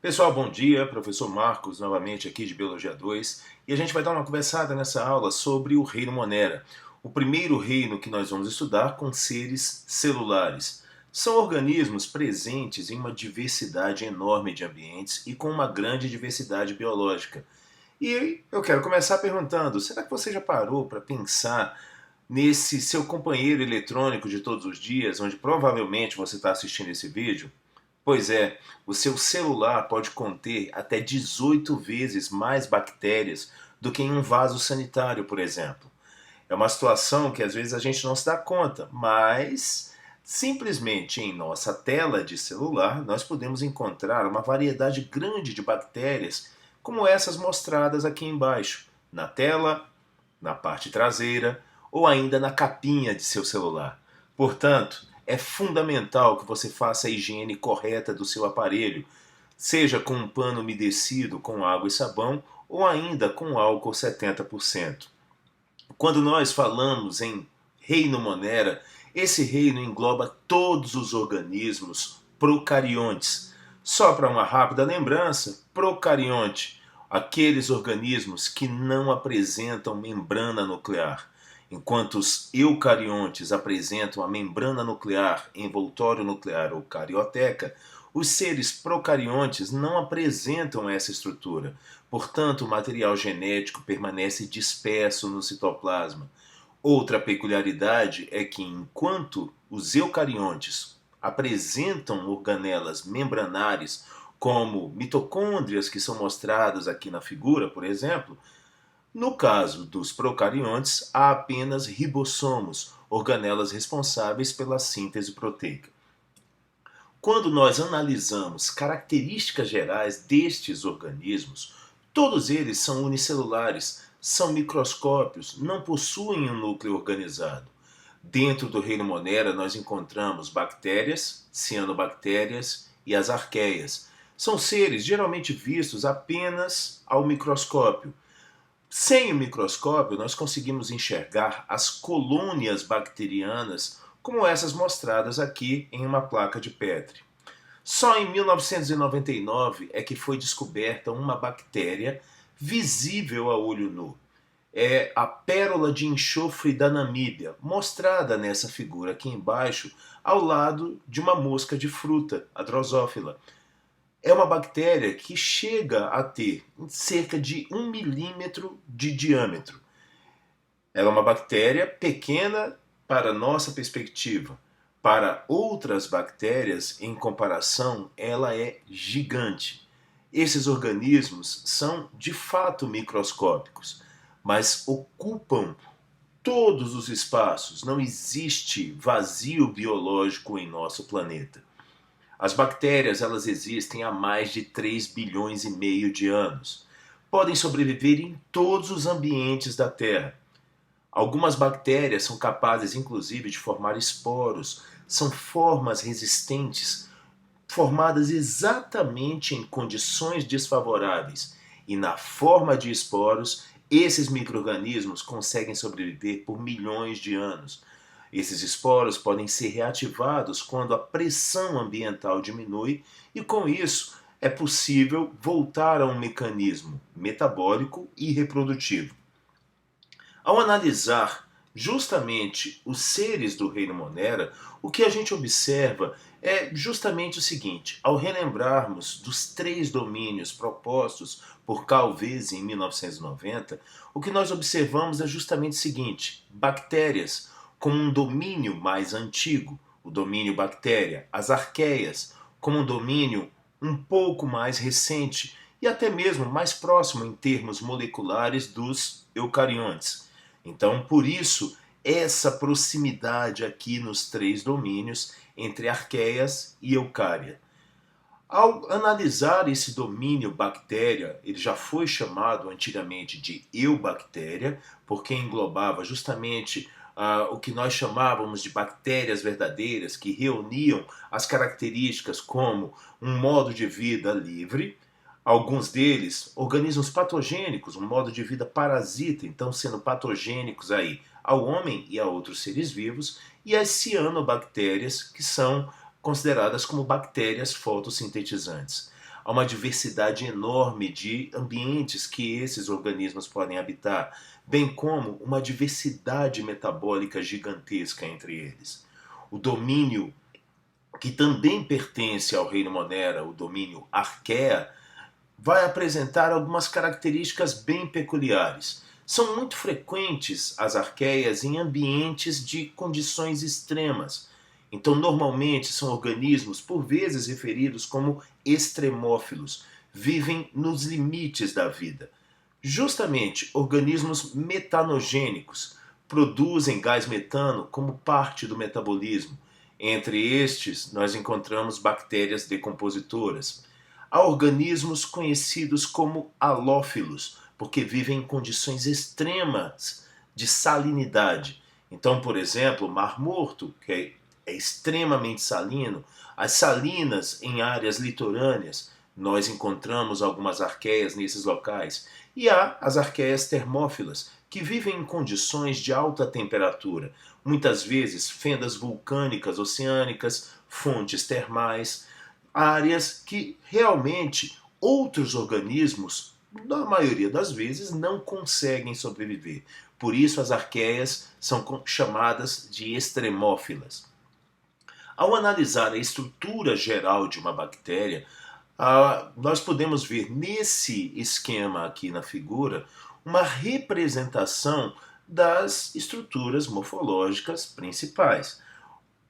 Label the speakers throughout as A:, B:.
A: Pessoal, bom dia. Professor Marcos, novamente aqui de Biologia 2, e a gente vai dar uma conversada nessa aula sobre o reino Monera, o primeiro reino que nós vamos estudar com seres celulares. São organismos presentes em uma diversidade enorme de ambientes e com uma grande diversidade biológica. E eu quero começar perguntando: será que você já parou para pensar nesse seu companheiro eletrônico de todos os dias, onde provavelmente você está assistindo esse vídeo? Pois é, o seu celular pode conter até 18 vezes mais bactérias do que em um vaso sanitário, por exemplo. É uma situação que às vezes a gente não se dá conta, mas simplesmente em nossa tela de celular nós podemos encontrar uma variedade grande de bactérias, como essas mostradas aqui embaixo, na tela, na parte traseira ou ainda na capinha de seu celular. Portanto, é fundamental que você faça a higiene correta do seu aparelho, seja com um pano umedecido com água e sabão ou ainda com álcool 70%. Quando nós falamos em reino Monera, esse reino engloba todos os organismos procariontes. Só para uma rápida lembrança, procarionte, aqueles organismos que não apresentam membrana nuclear, enquanto os eucariontes apresentam a membrana nuclear, envoltório nuclear ou carioteca. Os seres procariontes não apresentam essa estrutura, portanto, o material genético permanece disperso no citoplasma. Outra peculiaridade é que, enquanto os eucariontes apresentam organelas membranares, como mitocôndrias, que são mostradas aqui na figura, por exemplo, no caso dos procariontes, há apenas ribossomos, organelas responsáveis pela síntese proteica. Quando nós analisamos características gerais destes organismos, todos eles são unicelulares, são microscópios, não possuem um núcleo organizado. Dentro do reino Monera nós encontramos bactérias, cianobactérias e as arqueias. São seres geralmente vistos apenas ao microscópio. Sem o microscópio, nós conseguimos enxergar as colônias bacterianas, como essas mostradas aqui em uma placa de Petri. Só em 1999 é que foi descoberta uma bactéria visível a olho nu. É a pérola de enxofre da Namíbia, mostrada nessa figura aqui embaixo, ao lado de uma mosca de fruta, a Drosophila. É uma bactéria que chega a ter cerca de 1 milímetro de diâmetro. Ela é uma bactéria pequena para nossa perspectiva. Para outras bactérias, em comparação, ela é gigante. Esses organismos são de fato microscópicos, mas ocupam todos os espaços. Não existe vazio biológico em nosso planeta. As bactérias, elas existem há mais de 3 bilhões e meio de anos. Podem sobreviver em todos os ambientes da Terra. Algumas bactérias são capazes, inclusive, de formar esporos. São formas resistentes, formadas exatamente em condições desfavoráveis. E na forma de esporos, esses micro-organismos conseguem sobreviver por milhões de anos. Esses esporos podem ser reativados quando a pressão ambiental diminui e, com isso, é possível voltar a um mecanismo metabólico e reprodutivo. Ao analisar justamente os seres do reino Monera, o que a gente observa é justamente o seguinte: ao relembrarmos dos 3 domínios propostos por Carl Weise em 1990, o que nós observamos é justamente o seguinte: bactérias como um domínio mais antigo, o domínio bactéria, as arqueias como um domínio um pouco mais recente e até mesmo mais próximo em termos moleculares dos eucariontes. Então, por isso, essa proximidade aqui nos 3 domínios entre arqueias e eucária. Ao analisar esse domínio bactéria, ele já foi chamado antigamente de eubactéria, porque englobava justamente o que nós chamávamos de bactérias verdadeiras, que reuniam as características como um modo de vida livre, alguns deles organismos patogênicos, um modo de vida parasita, então sendo patogênicos aí ao homem e a outros seres vivos, e as cianobactérias, que são consideradas como bactérias fotossintetizantes. há uma diversidade enorme de ambientes que esses organismos podem habitar, bem como uma diversidade metabólica gigantesca entre eles. O domínio que também pertence ao reino Monera, o domínio Arquea, vai apresentar algumas características bem peculiares. São muito frequentes as arqueias em ambientes de condições extremas. Então, normalmente, são organismos, por vezes referidos como extremófilos, vivem nos limites da vida. Justamente, organismos metanogênicos produzem gás metano como parte do metabolismo. Entre estes, nós encontramos bactérias decompositoras. Há organismos conhecidos como halófilos, porque vivem em condições extremas de salinidade. Então, por exemplo, o Mar Morto, que é extremamente salino, as salinas em áreas litorâneas, nós encontramos algumas arqueias nesses locais. E há as arqueias termófilas, que vivem em condições de alta temperatura, muitas vezes fendas vulcânicas oceânicas, fontes termais, áreas que realmente outros organismos, na maioria das vezes, não conseguem sobreviver. Por isso as arqueias são chamadas de extremófilas. Ao analisar a estrutura geral de uma bactéria, nós podemos ver nesse esquema aqui na figura uma representação das estruturas morfológicas principais.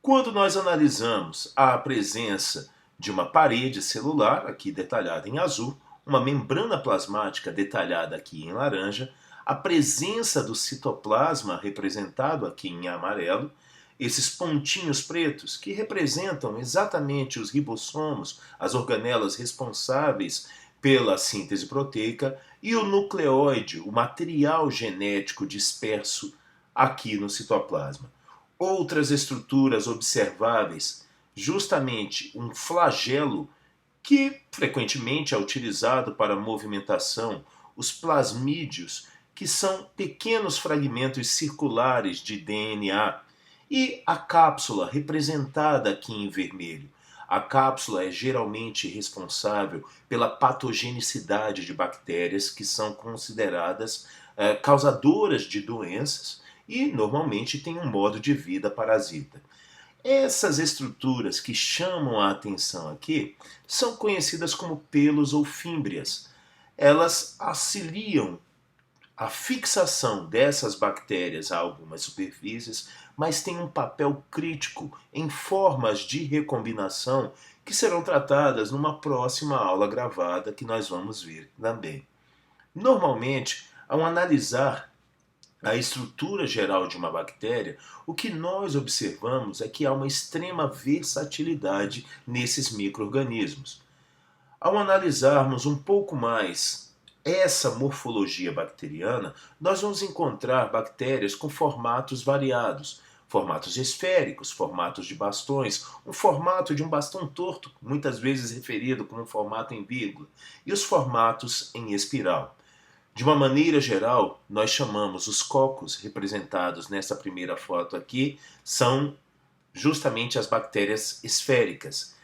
A: Quando nós analisamos a presença de uma parede celular, aqui detalhada em azul, uma membrana plasmática detalhada aqui em laranja, a presença do citoplasma representado aqui em amarelo, esses pontinhos pretos que representam exatamente os ribossomos, as organelas responsáveis pela síntese proteica, e o nucleóide, o material genético disperso aqui no citoplasma. Outras estruturas observáveis, justamente um flagelo que frequentemente é utilizado para movimentação, os plasmídeos, que são pequenos fragmentos circulares de DNA, e a cápsula, representada aqui em vermelho. A cápsula é geralmente responsável pela patogenicidade de bactérias que são consideradas causadoras de doenças e normalmente têm um modo de vida parasita. Essas estruturas que chamam a atenção aqui são conhecidas como pelos ou fímbrias. Elas auxiliam a fixação dessas bactérias a algumas superfícies, mas tem um papel crítico em formas de recombinação que serão tratadas numa próxima aula gravada que nós vamos ver também. Normalmente, ao analisar a estrutura geral de uma bactéria, o que nós observamos é que há uma extrema versatilidade nesses micro-organismos. Ao analisarmos um pouco mais essa morfologia bacteriana, nós vamos encontrar bactérias com formatos variados, formatos esféricos, formatos de bastões, um formato de um bastão torto, muitas vezes referido como um formato em vírgula, e os formatos em espiral. De uma maneira geral, nós chamamos os cocos representados nessa primeira foto aqui, são justamente as bactérias esféricas.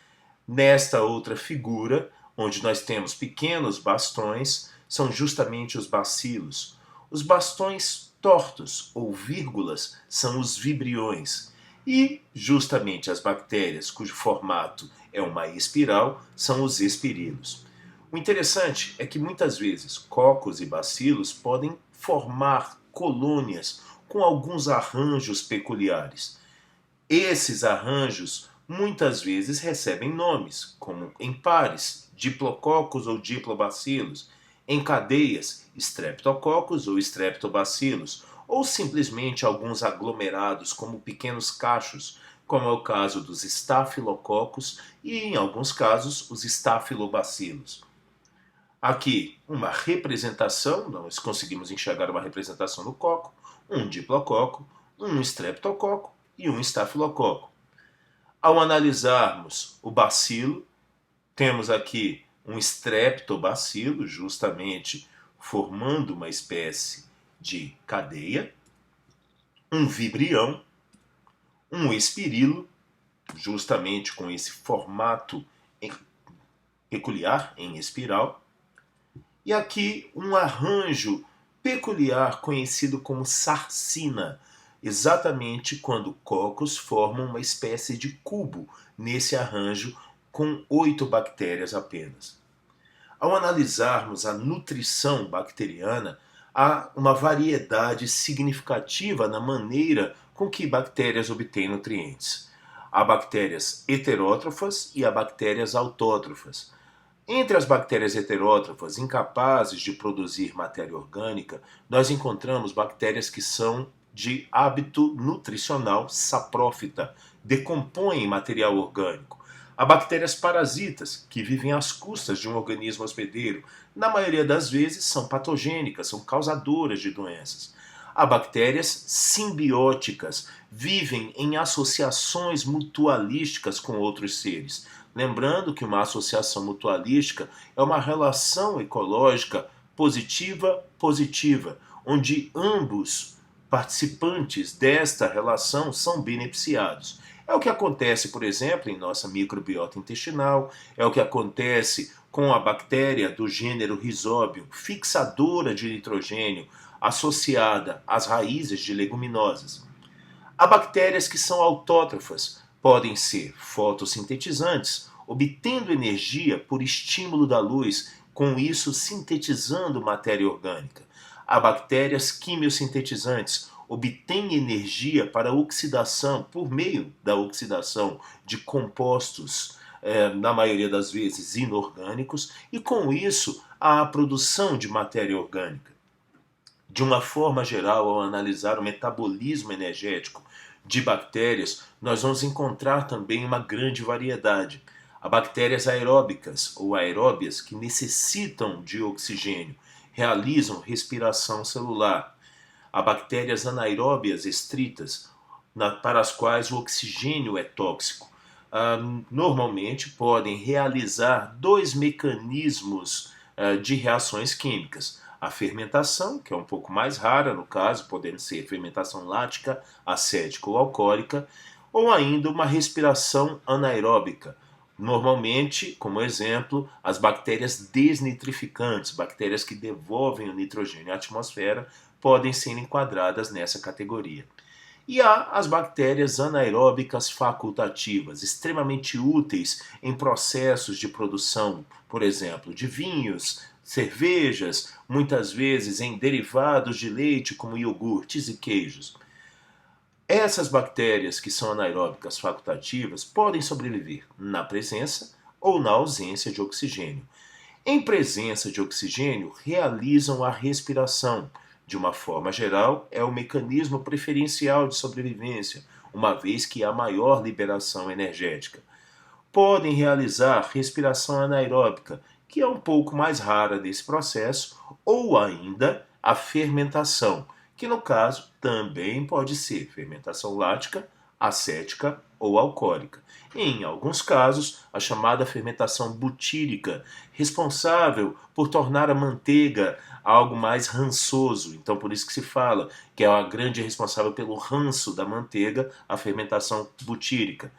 A: Nesta outra figura, onde nós temos pequenos bastões, são justamente os bacilos. Os bastões tortos ou vírgulas são os vibriões. E justamente as bactérias cujo formato é uma espiral são os espirilos. O interessante é que muitas vezes cocos e bacilos podem formar colônias com alguns arranjos peculiares. Esses arranjos muitas vezes recebem nomes, como em pares, diplococos ou diplobacilos, em cadeias, streptococcus ou streptobacilos, ou simplesmente alguns aglomerados como pequenos cachos, como é o caso dos estafilococcus e, em alguns casos, os estafilobacilos. Aqui, uma representação, nós conseguimos enxergar uma representação do coco, um diplococo, um streptococo e um estafilococo. Ao analisarmos o bacilo, temos aqui um streptobacilo, justamente formando uma espécie de cadeia, um vibrião, um espirilo, justamente com esse formato peculiar em espiral, e aqui um arranjo peculiar conhecido como sarcina, exatamente quando cocos formam uma espécie de cubo nesse arranjo com 8 bactérias apenas. Ao analisarmos a nutrição bacteriana, há uma variedade significativa na maneira com que bactérias obtêm nutrientes. Há bactérias heterótrofas e há bactérias autótrofas. Entre as bactérias heterótrofas, incapazes de produzir matéria orgânica, nós encontramos bactérias que são de hábito nutricional saprófita, decompõem material orgânico. Há bactérias parasitas, que vivem às custas de um organismo hospedeiro. Na maioria das vezes são patogênicas, são causadoras de doenças. Há bactérias simbióticas, vivem em associações mutualísticas com outros seres. Lembrando que uma associação mutualística é uma relação ecológica positiva-positiva, onde ambos participantes desta relação são beneficiados. É o que acontece, por exemplo, em nossa microbiota intestinal, é o que acontece com a bactéria do gênero Rhizobium, fixadora de nitrogênio, associada às raízes de leguminosas. Há bactérias que são autótrofas, podem ser fotossintetizantes, obtendo energia por estímulo da luz, com isso sintetizando matéria orgânica. Há bactérias quimiosintetizantes, obtêm energia para oxidação, por meio da oxidação de compostos, na maioria das vezes inorgânicos, e com isso há a produção de matéria orgânica. De uma forma geral, ao analisar o metabolismo energético de bactérias, nós vamos encontrar também uma grande variedade. Há bactérias aeróbicas ou aeróbias que necessitam de oxigênio, realizam respiração celular. Há bactérias anaeróbias estritas, para as quais o oxigênio é tóxico. Normalmente podem realizar 2 mecanismos de reações químicas. A fermentação, que é um pouco mais rara no caso, podendo ser fermentação lática, acética ou alcoólica, ou ainda uma respiração anaeróbica. Normalmente, como exemplo, as bactérias desnitrificantes, bactérias que devolvem o nitrogênio à atmosfera, podem ser enquadradas nessa categoria. E há as bactérias anaeróbicas facultativas, extremamente úteis em processos de produção, por exemplo, de vinhos, cervejas, muitas vezes em derivados de leite como iogurtes e queijos. Essas bactérias que são anaeróbicas facultativas podem sobreviver na presença ou na ausência de oxigênio. Em presença de oxigênio, realizam a respiração. De uma forma geral, é o mecanismo preferencial de sobrevivência, uma vez que há maior liberação energética. Podem realizar respiração anaeróbica, que é um pouco mais rara nesse processo, ou ainda a fermentação, que no caso também pode ser fermentação lática, acética ou alcoólica. Em alguns casos, a chamada fermentação butírica, responsável por tornar a manteiga algo mais rançoso. Então, por isso que se fala que é a grande responsável pelo ranço da manteiga, a fermentação butírica.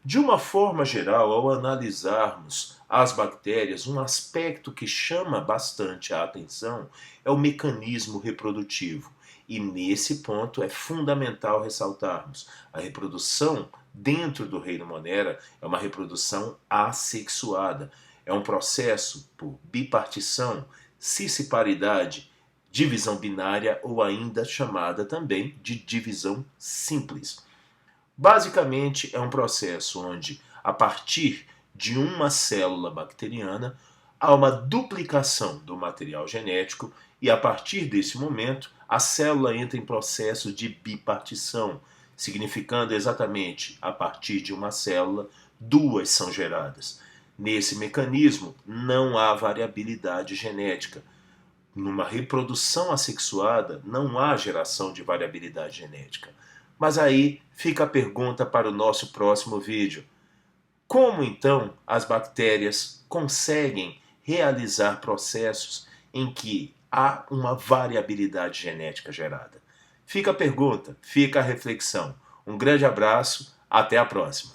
A: De uma forma geral, ao analisarmos as bactérias, um aspecto que chama bastante a atenção é o mecanismo reprodutivo. E nesse ponto é fundamental ressaltarmos: a reprodução dentro do reino Monera é uma reprodução assexuada. É um processo por bipartição, cisparidade, divisão binária ou ainda chamada também de divisão simples. Basicamente, é um processo onde, a partir de uma célula bacteriana, há uma duplicação do material genético e, a partir desse momento, a célula entra em processo de bipartição, significando exatamente, a partir de uma célula, 2 são geradas. Nesse mecanismo, não há variabilidade genética. Numa reprodução assexuada, não há geração de variabilidade genética. Mas aí fica a pergunta para o nosso próximo vídeo. Como então as bactérias conseguem realizar processos em que há uma variabilidade genética gerada? Fica a pergunta, fica a reflexão. Um grande abraço, até a próxima.